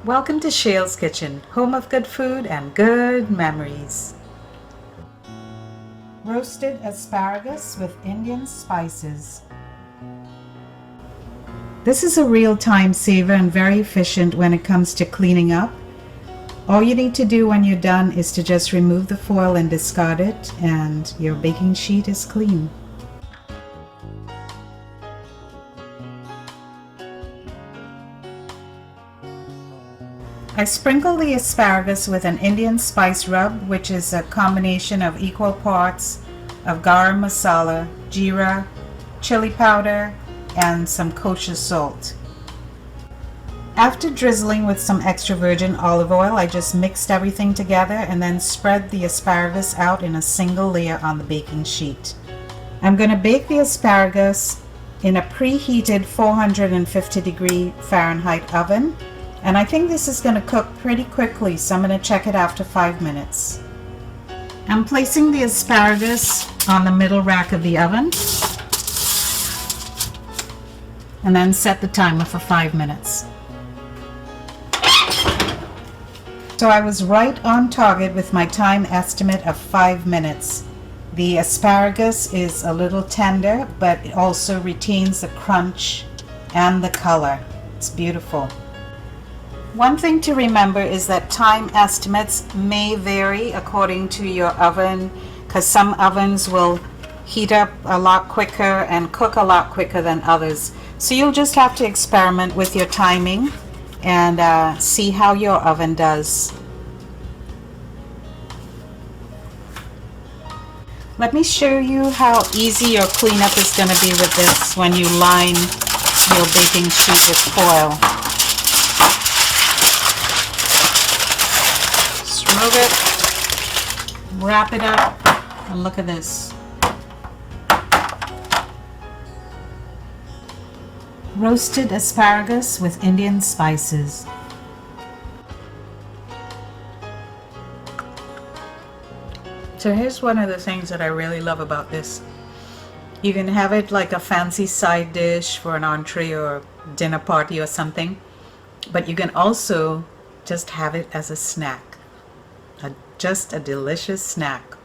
Welcome to Shail's Kitchen, home of good food and good memories. Roasted asparagus with Indian spices. This is a real time saver and very efficient when it comes to cleaning up. All you need to do when you're done is to just remove the foil and discard it, and your baking sheet is clean. I sprinkle the asparagus with an Indian spice rub, which is a combination of equal parts of garam masala, jeera, chili powder, and some kosher salt. After drizzling with some extra virgin olive oil, I just mixed everything together and then spread the asparagus out in a single layer on the baking sheet. I'm going to bake the asparagus in a preheated 450 Fahrenheit oven. And I think this is going to cook pretty quickly, so I'm going to check it after 5 minutes. I'm placing the asparagus on the middle rack of the oven and then set the timer for 5 minutes. So I was right on target with my time estimate of 5 minutes. The asparagus is a little tender, but it also retains the crunch and the color. It's beautiful. One thing to remember is that time estimates may vary according to your oven, because some ovens will heat up a lot quicker and cook a lot quicker than others. So you'll just have to experiment with your timing and see how your oven does. Let me show you how easy your cleanup is going to be with this when you line your baking sheet with foil. Move it, wrap it up, and look at this. Roasted asparagus with Indian spices. So here's one of the things that I really love about this. You can have it like a fancy side dish for an entree or dinner party or something, but you can also just have it as a snack. Just a delicious snack.